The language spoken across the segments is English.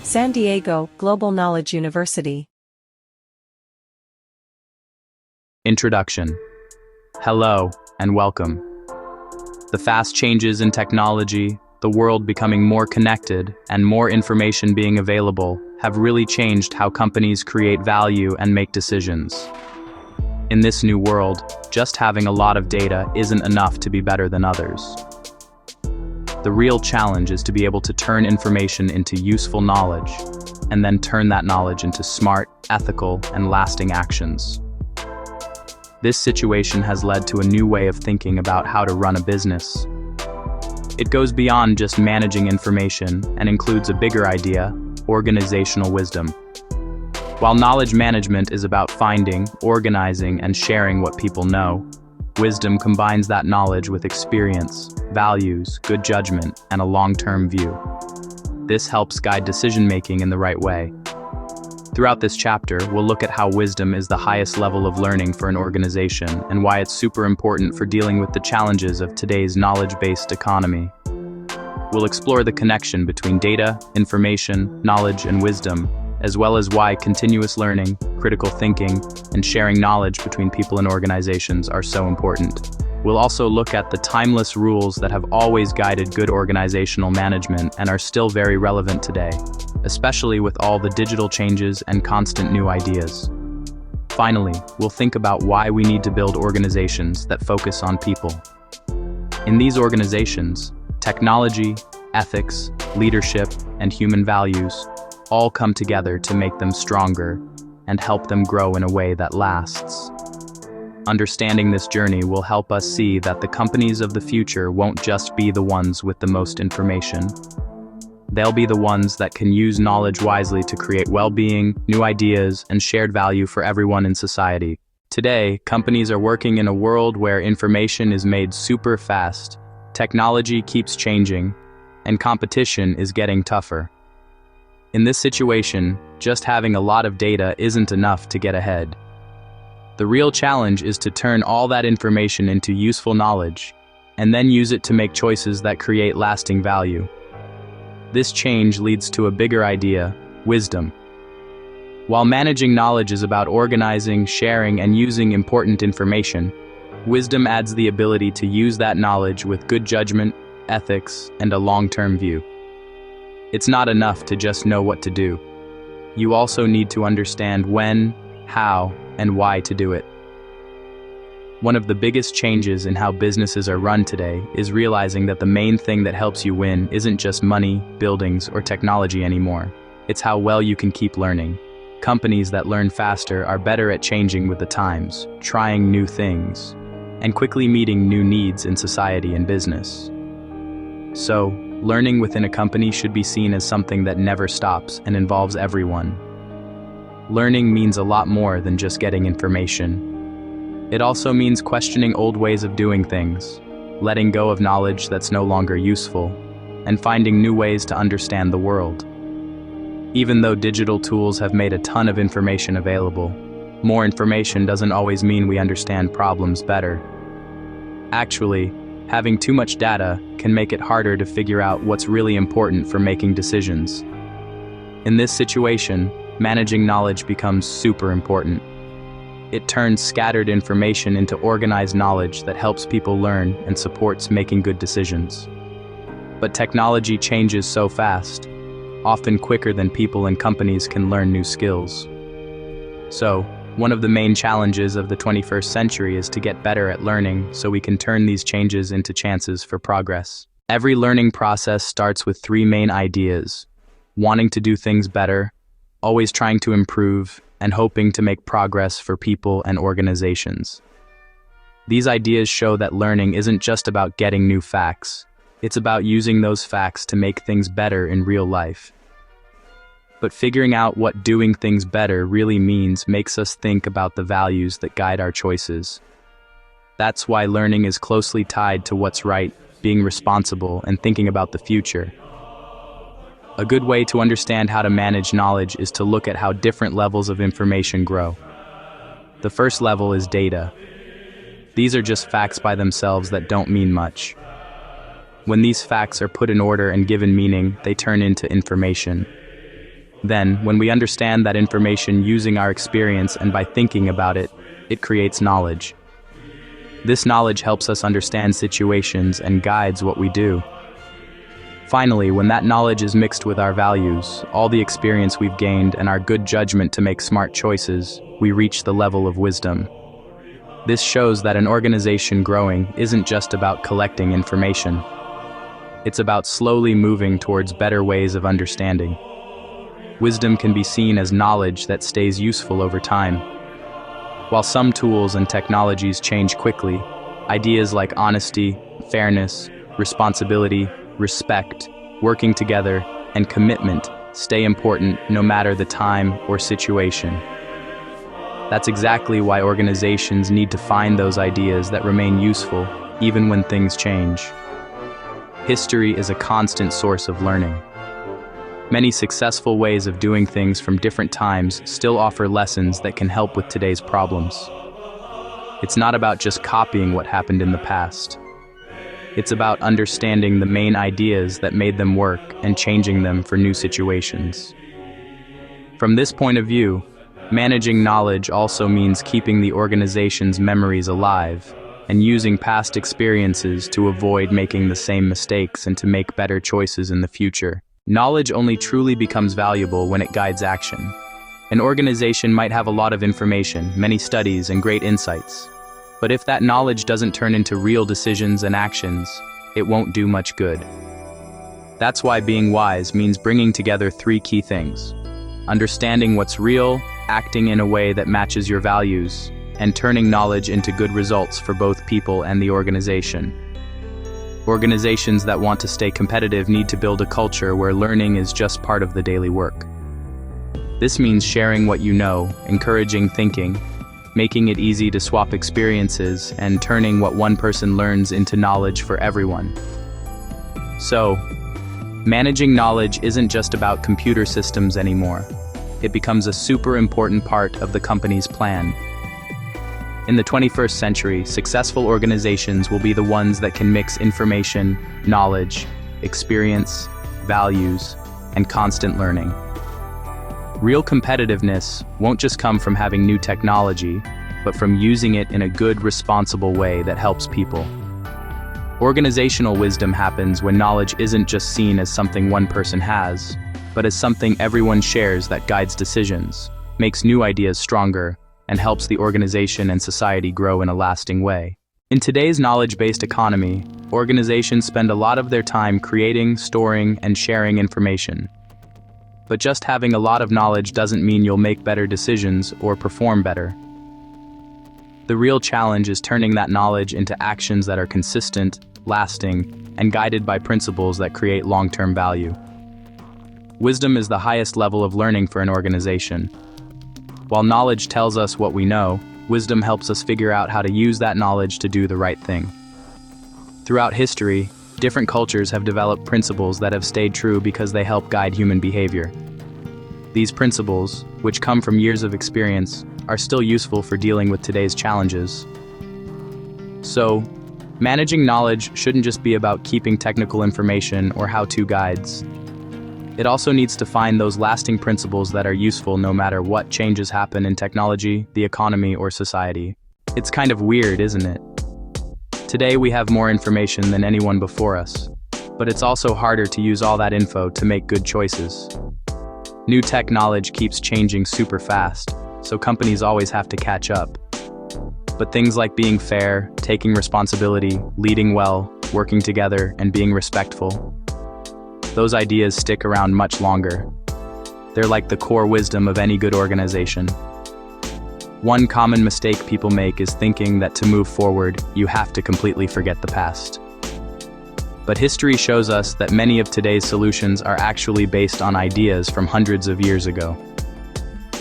San Diego Global Knowledge University. Introduction. Hello, and welcome. The fast changes in technology, the world becoming more connected, and more information being available have really changed how companies create value and make decisions. In this new world, just having a lot of data isn't enough to be better than others. The real challenge is to be able to turn information into useful knowledge, and then turn that knowledge into smart, ethical, and lasting actions. This situation has led to a new way of thinking about how to run a business. It goes beyond just managing information and includes a bigger idea: organizational wisdom. While knowledge management is about finding, organizing, and sharing what people know, wisdom combines that knowledge with experience, values, good judgment, and a long-term view. This helps guide decision-making in the right way. Throughout this chapter, we'll look at how wisdom is the highest level of learning for an organization and why it's super important for dealing with the challenges of today's knowledge-based economy. We'll explore the connection between data, information, knowledge, and wisdom, as well as why continuous learning, critical thinking, and sharing knowledge between people and organizations are so important. We'll also look at the timeless rules that have always guided good organizational management and are still very relevant today, especially with all the digital changes and constant new ideas. Finally, we'll think about why we need to build organizations that focus on people. In these organizations, technology, ethics, leadership, and human values all come together to make them stronger and help them grow in a way that lasts. Understanding this journey will help us see that the companies of the future won't just be the ones with the most information. They'll be the ones that can use knowledge wisely to create well-being, new ideas, and shared value for everyone in society. Today, companies are working in a world where information is made super fast, technology keeps changing, and competition is getting tougher. In this situation, just having a lot of data isn't enough to get ahead. The real challenge is to turn all that information into useful knowledge, and then use it to make choices that create lasting value. This change leads to a bigger idea: wisdom. While managing knowledge is about organizing, sharing, and using important information, wisdom adds the ability to use that knowledge with good judgment, ethics, and a long-term view. It's not enough to just know what to do. You also need to understand when, how, and why to do it. One of the biggest changes in how businesses are run today is realizing that the main thing that helps you win isn't just money, buildings, or technology anymore. It's how well you can keep learning. Companies that learn faster are better at changing with the times, trying new things, and quickly meeting new needs in society and business. So, learning within a company should be seen as something that never stops and involves everyone. Learning means a lot more than just getting information. It also means questioning old ways of doing things, letting go of knowledge that's no longer useful, and finding new ways to understand the world. Even though digital tools have made a ton of information available, more information doesn't always mean we understand problems better. Actually, having too much data can make it harder to figure out what's really important for making decisions. In this situation, managing knowledge becomes super important. It turns scattered information into organized knowledge that helps people learn and supports making good decisions. But technology changes so fast, often quicker than people and companies can learn new skills. So, one of the main challenges of the 21st century is to get better at learning so we can turn these changes into chances for progress. Every learning process starts with three main ideas: wanting to do things better, always trying to improve, and hoping to make progress for people and organizations. These ideas show that learning isn't just about getting new facts. It's about using those facts to make things better in real life. But figuring out what doing things better really means makes us think about the values that guide our choices. That's why learning is closely tied to what's right, being responsible, and thinking about the future. A good way to understand how to manage knowledge is to look at how different levels of information grow. The first level is data. These are just facts by themselves that don't mean much. When these facts are put in order and given meaning, they turn into information. Then, when we understand that information using our experience and by thinking about it, it creates knowledge. This knowledge helps us understand situations and guides what we do. Finally, when that knowledge is mixed with our values, all the experience we've gained and our good judgment to make smart choices, we reach the level of wisdom. This shows that an organization growing isn't just about collecting information. It's about slowly moving towards better ways of understanding. Wisdom can be seen as knowledge that stays useful over time. While some tools and technologies change quickly, ideas like honesty, fairness, responsibility, respect, working together, and commitment stay important no matter the time or situation. That's exactly why organizations need to find those ideas that remain useful even when things change. History is a constant source of learning. Many successful ways of doing things from different times still offer lessons that can help with today's problems. It's not about just copying what happened in the past. It's about understanding the main ideas that made them work and changing them for new situations. From this point of view, managing knowledge also means keeping the organization's memories alive and using past experiences to avoid making the same mistakes and to make better choices in the future. Knowledge only truly becomes valuable when it guides action. An organization might have a lot of information, many studies, and great insights. But if that knowledge doesn't turn into real decisions and actions, it won't do much good. That's why being wise means bringing together three key things: understanding what's real, acting in a way that matches your values, and turning knowledge into good results for both people and the organization. Organizations that want to stay competitive need to build a culture where learning is just part of the daily work. This means sharing what you know, encouraging thinking, making it easy to swap experiences, and turning what one person learns into knowledge for everyone. So, managing knowledge isn't just about computer systems anymore. It becomes a super important part of the company's plan. In the 21st century, successful organizations will be the ones that can mix information, knowledge, experience, values, and constant learning. Real competitiveness won't just come from having new technology, but from using it in a good, responsible way that helps people. Organizational wisdom happens when knowledge isn't just seen as something one person has, but as something everyone shares that guides decisions, makes new ideas stronger, and helps the organization and society grow in a lasting way. In today's knowledge-based economy, organizations spend a lot of their time creating, storing, and sharing information. But just having a lot of knowledge doesn't mean you'll make better decisions or perform better. The real challenge is turning that knowledge into actions that are consistent, lasting, and guided by principles that create long-term value. Wisdom is the highest level of learning for an organization. While knowledge tells us what we know, wisdom helps us figure out how to use that knowledge to do the right thing. Throughout history, different cultures have developed principles that have stayed true because they help guide human behavior. These principles, which come from years of experience, are still useful for dealing with today's challenges. So, managing knowledge shouldn't just be about keeping technical information or how-to guides. It also needs to find those lasting principles that are useful no matter what changes happen in technology, the economy, or society. It's kind of weird, isn't it? Today we have more information than anyone before us, but it's also harder to use all that info to make good choices. New tech knowledge keeps changing super fast, so companies always have to catch up. But things like being fair, taking responsibility, leading well, working together, and being respectful, those ideas stick around much longer. They're like the core wisdom of any good organization. One common mistake people make is thinking that to move forward, you have to completely forget the past. But history shows us that many of today's solutions are actually based on ideas from hundreds of years ago.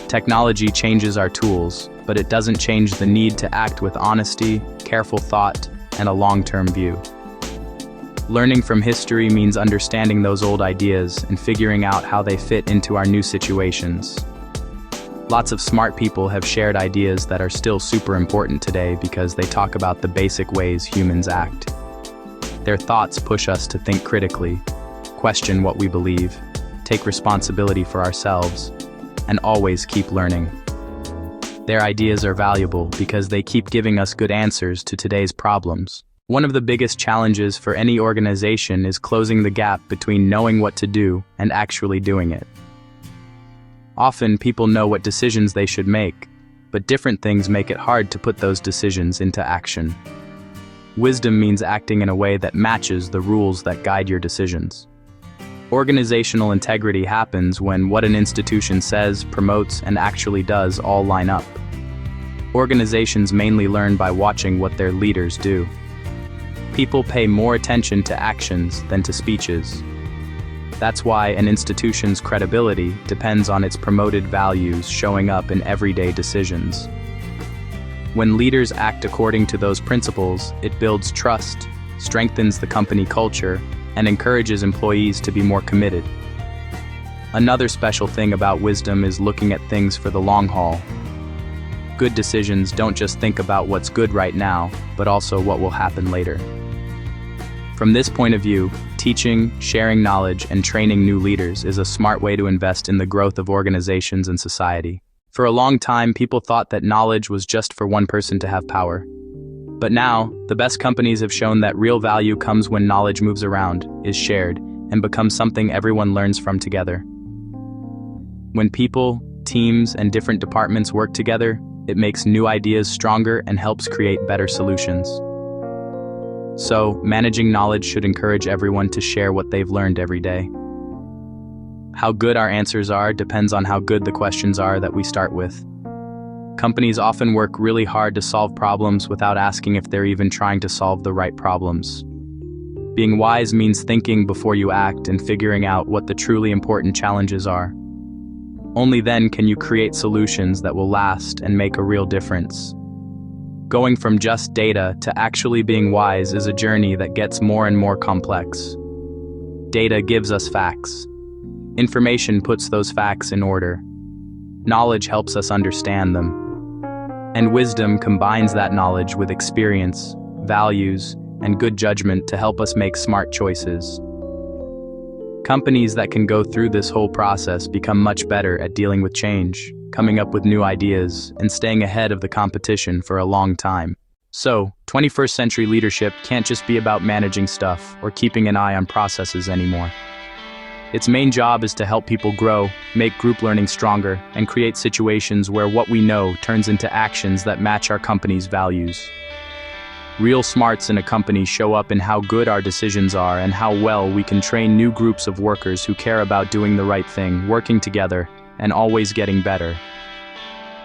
Technology changes our tools, but it doesn't change the need to act with honesty, careful thought, and a long-term view. Learning from history means understanding those old ideas and figuring out how they fit into our new situations. Lots of smart people have shared ideas that are still super important today because they talk about the basic ways humans act. Their thoughts push us to think critically, question what we believe, take responsibility for ourselves, and always keep learning. Their ideas are valuable because they keep giving us good answers to today's problems. One of the biggest challenges for any organization is closing the gap between knowing what to do and actually doing it. Often, people know what decisions they should make, but different things make it hard to put those decisions into action. Wisdom means acting in a way that matches the rules that guide your decisions. Organizational integrity happens when what an institution says, promotes, and actually does all line up. Organizations mainly learn by watching what their leaders do. People pay more attention to actions than to speeches. That's why an institution's credibility depends on its promoted values showing up in everyday decisions. When leaders act according to those principles, it builds trust, strengthens the company culture, and encourages employees to be more committed. Another special thing about wisdom is looking at things for the long haul. Good decisions don't just think about what's good right now, but also what will happen later. From this point of view, teaching, sharing knowledge, and training new leaders is a smart way to invest in the growth of organizations and society. For a long time, people thought that knowledge was just for one person to have power. But now, the best companies have shown that real value comes when knowledge moves around, is shared, and becomes something everyone learns from together. When people, teams, and different departments work together, it makes new ideas stronger and helps create better solutions. So, managing knowledge should encourage everyone to share what they've learned every day. How good our answers are depends on how good the questions are that we start with. Companies often work really hard to solve problems without asking if they're even trying to solve the right problems. Being wise means thinking before you act and figuring out what the truly important challenges are. Only then can you create solutions that will last and make a real difference. Going from just data to actually being wise is a journey that gets more and more complex. Data gives us facts. Information puts those facts in order. Knowledge helps us understand them. And wisdom combines that knowledge with experience, values, and good judgment to help us make smart choices. Companies that can go through this whole process become much better at dealing with change, coming up with new ideas, and staying ahead of the competition for a long time. So, 21st century leadership can't just be about managing stuff or keeping an eye on processes anymore. Its main job is to help people grow, make group learning stronger, and create situations where what we know turns into actions that match our company's values. Real smarts in a company show up in how good our decisions are and how well we can train new groups of workers who care about doing the right thing, working together, and always getting better.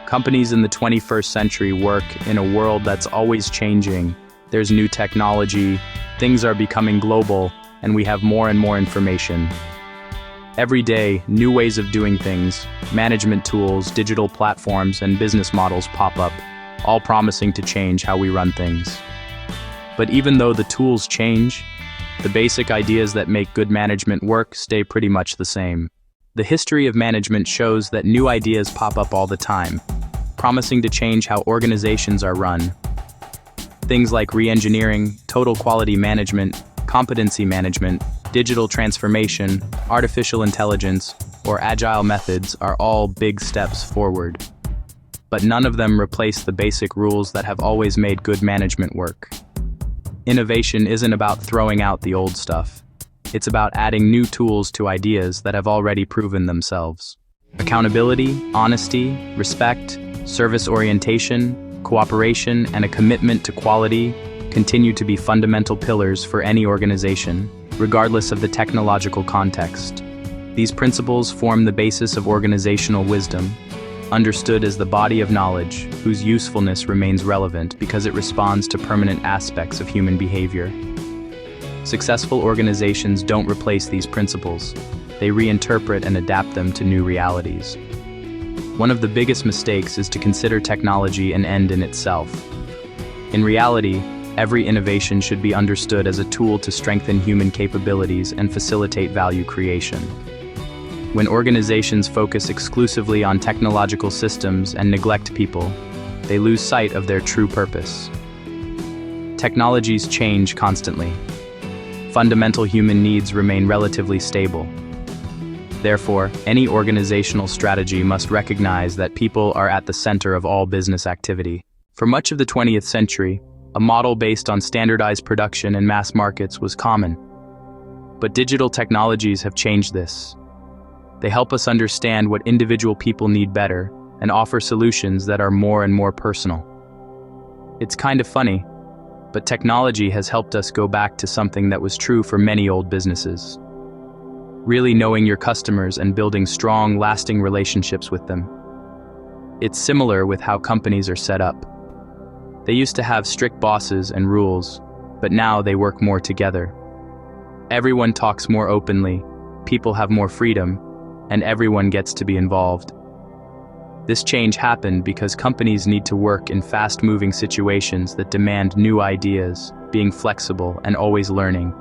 Companies in the 21st century work in a world that's always changing. There's new technology, things are becoming global, and we have more and more information. Every day, new ways of doing things, management tools, digital platforms, and business models pop up, all promising to change how we run things. But even though the tools change, the basic ideas that make good management work stay pretty much the same. The history of management shows that new ideas pop up all the time, promising to change how organizations are run. Things like re-engineering, total quality management, competency management, digital transformation, artificial intelligence, or agile methods are all big steps forward. But none of them replace the basic rules that have always made good management work. Innovation isn't about throwing out the old stuff. It's about adding new tools to ideas that have already proven themselves. Accountability, honesty, respect, service orientation, cooperation, and a commitment to quality continue to be fundamental pillars for any organization, regardless of the technological context. These principles form the basis of organizational wisdom, understood as the body of knowledge whose usefulness remains relevant because it responds to permanent aspects of human behavior. Successful organizations don't replace these principles. They reinterpret and adapt them to new realities. One of the biggest mistakes is to consider technology an end in itself. In reality, every innovation should be understood as a tool to strengthen human capabilities and facilitate value creation. When organizations focus exclusively on technological systems and neglect people, they lose sight of their true purpose. Technologies change constantly. Fundamental human needs remain relatively stable. Therefore, any organizational strategy must recognize that people are at the center of all business activity. For much of the 20th century, a model based on standardized production and mass markets was common. But digital technologies have changed this. They help us understand what individual people need better and offer solutions that are more and more personal. It's kind of funny, but technology has helped us go back to something that was true for many old businesses. Really knowing your customers and building strong, lasting relationships with them. It's similar with how companies are set up. They used to have strict bosses and rules, but now they work more together. Everyone talks more openly, people have more freedom, and everyone gets to be involved. This change happened because companies need to work in fast-moving situations that demand new ideas, being flexible and always learning.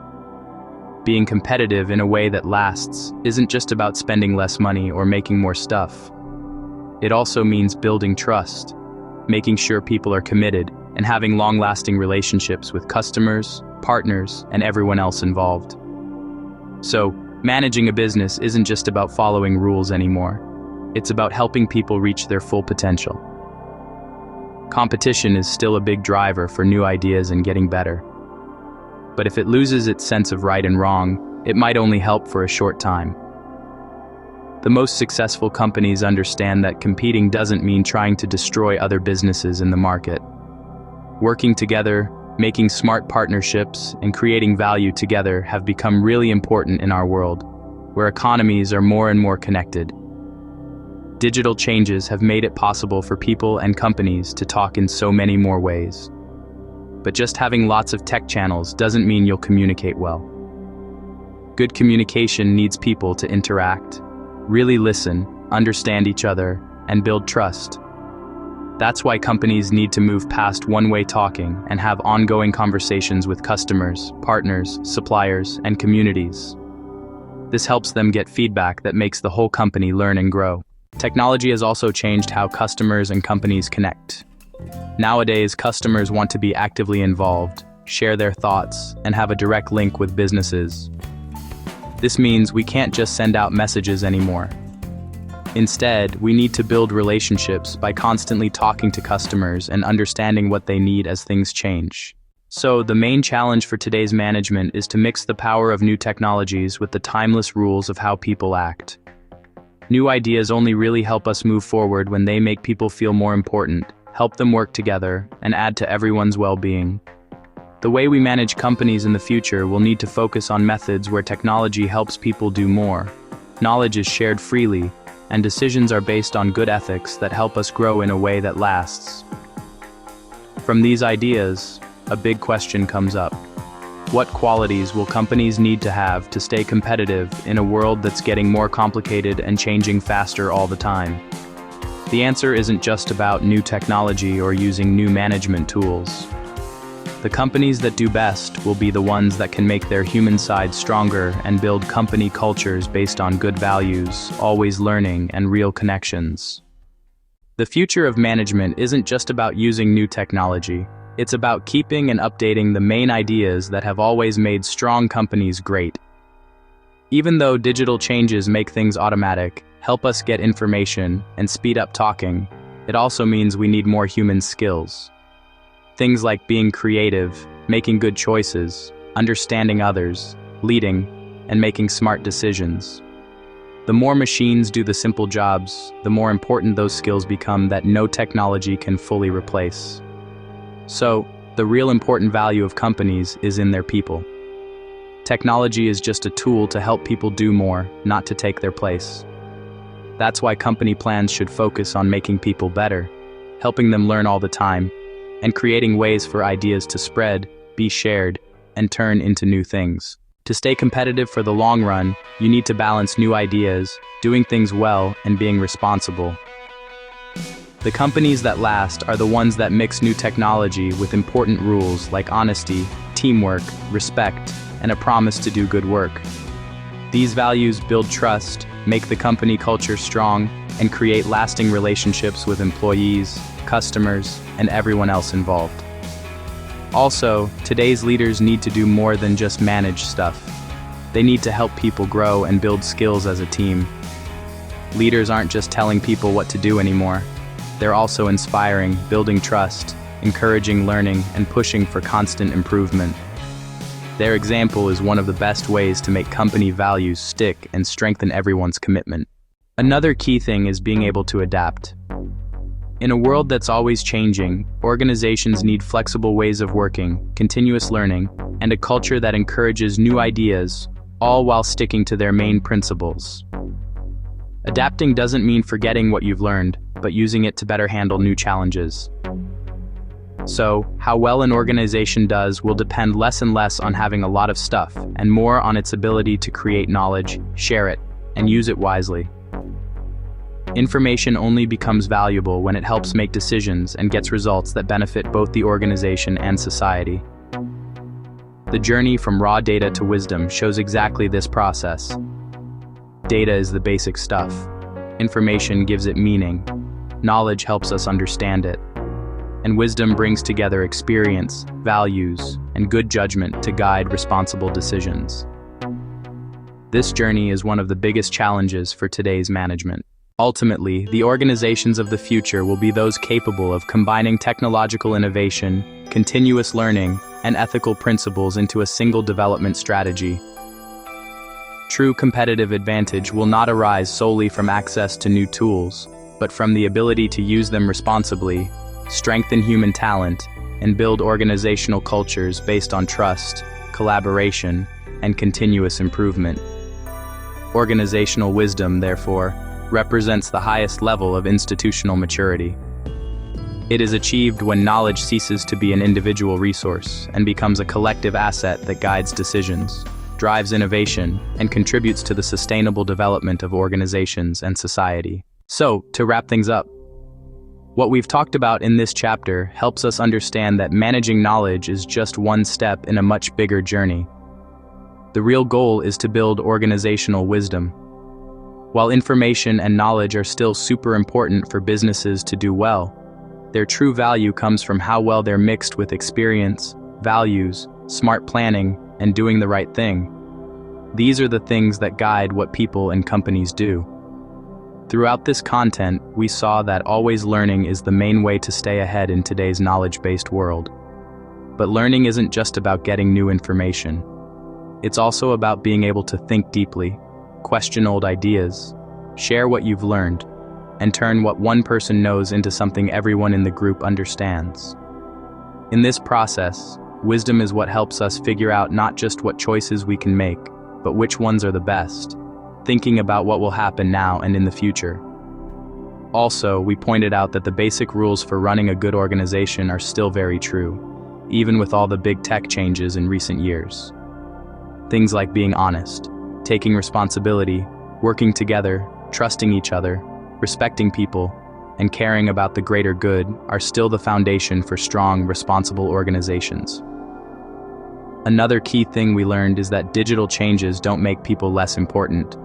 Being competitive in a way that lasts isn't just about spending less money or making more stuff. It also means building trust, making sure people are committed, and having long-lasting relationships with customers, partners, and everyone else involved. So, managing a business isn't just about following rules anymore. It's about helping people reach their full potential. Competition is still a big driver for new ideas and getting better. But if it loses its sense of right and wrong, it might only help for a short time. The most successful companies understand that competing doesn't mean trying to destroy other businesses in the market. Working together, making smart partnerships, and creating value together have become really important in our world, where economies are more and more connected. Digital changes have made it possible for people and companies to talk in so many more ways. But just having lots of tech channels doesn't mean you'll communicate well. Good communication needs people to interact, really listen, understand each other, and build trust. That's why companies need to move past one-way talking and have ongoing conversations with customers, partners, suppliers, and communities. This helps them get feedback that makes the whole company learn and grow. Technology has also changed how customers and companies connect. Nowadays, customers want to be actively involved, share their thoughts, and have a direct link with businesses. This means we can't just send out messages anymore. Instead, we need to build relationships by constantly talking to customers and understanding what they need as things change. So, the main challenge for today's management is to mix the power of new technologies with the timeless rules of how people act. New ideas only really help us move forward when they make people feel more important, help them work together, and add to everyone's well-being. The way we manage companies in the future will need to focus on methods where technology helps people do more, knowledge is shared freely, and decisions are based on good ethics that help us grow in a way that lasts. From these ideas, a big question comes up. What qualities will companies need to have to stay competitive in a world that's getting more complicated and changing faster all the time? The answer isn't just about new technology or using new management tools. The companies that do best will be the ones that can make their human side stronger and build company cultures based on good values, always learning, and real connections. The future of management isn't just about using new technology. It's about keeping and updating the main ideas that have always made strong companies great. Even though digital changes make things automatic, help us get information, and speed up talking, it also means we need more human skills. Things like being creative, making good choices, understanding others, leading, and making smart decisions. The more machines do the simple jobs, the more important those skills become that no technology can fully replace. So, the real important value of companies is in their people. Technology is just a tool to help people do more, not to take their place. That's why company plans should focus on making people better, helping them learn all the time, and creating ways for ideas to spread, be shared, and turn into new things. To stay competitive for the long run, you need to balance new ideas, doing things well, and being responsible. The companies that last are the ones that mix new technology with important rules like honesty, teamwork, respect, and a promise to do good work. These values build trust, make the company culture strong, and create lasting relationships with employees, customers, and everyone else involved. Also, today's leaders need to do more than just manage stuff. They need to help people grow and build skills as a team. Leaders aren't just telling people what to do anymore. They're also inspiring, building trust, encouraging learning, and pushing for constant improvement. Their example is one of the best ways to make company values stick and strengthen everyone's commitment. Another key thing is being able to adapt. In a world that's always changing, organizations need flexible ways of working, continuous learning, and a culture that encourages new ideas, all while sticking to their main principles. Adapting doesn't mean forgetting what you've learned, but using it to better handle new challenges. So, how well an organization does will depend less and less on having a lot of stuff, and more on its ability to create knowledge, share it, and use it wisely. Information only becomes valuable when it helps make decisions and gets results that benefit both the organization and society. The journey from raw data to wisdom shows exactly this process. Data is the basic stuff. Information gives it meaning. Knowledge helps us understand it. And wisdom brings together experience, values, and good judgment to guide responsible decisions. This journey is one of the biggest challenges for today's management. Ultimately, the organizations of the future will be those capable of combining technological innovation, continuous learning, and ethical principles into a single development strategy. True competitive advantage will not arise solely from access to new tools, but from the ability to use them responsibly, strengthen human talent, and build organizational cultures based on trust, collaboration, and continuous improvement. Organizational wisdom, therefore, represents the highest level of institutional maturity. It is achieved when knowledge ceases to be an individual resource and becomes a collective asset that guides decisions, drives innovation, and contributes to the sustainable development of organizations and society. So, to wrap things up, what we've talked about in this chapter helps us understand that managing knowledge is just one step in a much bigger journey. The real goal is to build organizational wisdom. While information and knowledge are still super important for businesses to do well, their true value comes from how well they're mixed with experience, values, smart planning, and doing the right thing. These are the things that guide what people and companies do. Throughout this content, we saw that always learning is the main way to stay ahead in today's knowledge-based world. But learning isn't just about getting new information. It's also about being able to think deeply, question old ideas, share what you've learned, and turn what one person knows into something everyone in the group understands. In this process, wisdom is what helps us figure out not just what choices we can make, but which ones are the best, thinking about what will happen now and in the future. Also, we pointed out that the basic rules for running a good organization are still very true, even with all the big tech changes in recent years. Things like being honest, taking responsibility, working together, trusting each other, respecting people, and caring about the greater good are still the foundation for strong, responsible organizations. Another key thing we learned is that digital changes don't make people less important.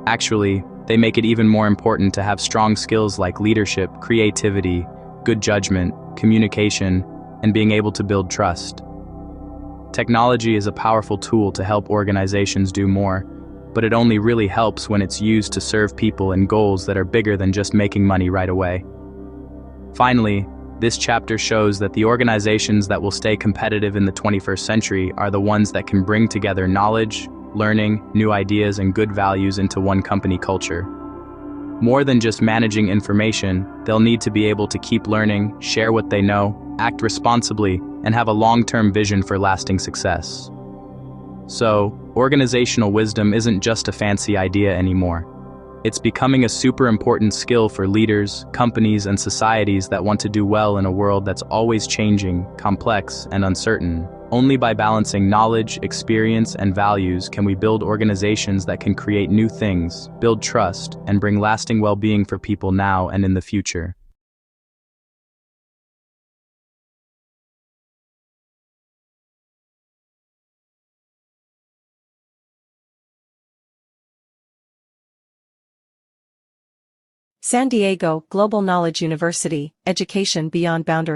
Actually, they make it even more important to have strong skills like leadership, creativity, good judgment, communication, and being able to build trust. Technology is a powerful tool to help organizations do more, but it only really helps when it's used to serve people and goals that are bigger than just making money right away. Finally, this chapter shows that the organizations that will stay competitive in the 21st century are the ones that can bring together knowledge, learning, new ideas, and good values into one company culture. More than just managing information, they'll need to be able to keep learning, share what they know, act responsibly, and have a long-term vision for lasting success. So, organizational wisdom isn't just a fancy idea anymore. It's becoming a super important skill for leaders, companies, and societies that want to do well in a world that's always changing, complex, and uncertain. Only by balancing knowledge, experience, and values can we build organizations that can create new things, build trust, and bring lasting well-being for people now and in the future. San Diego Global Knowledge University, Education Beyond Boundaries.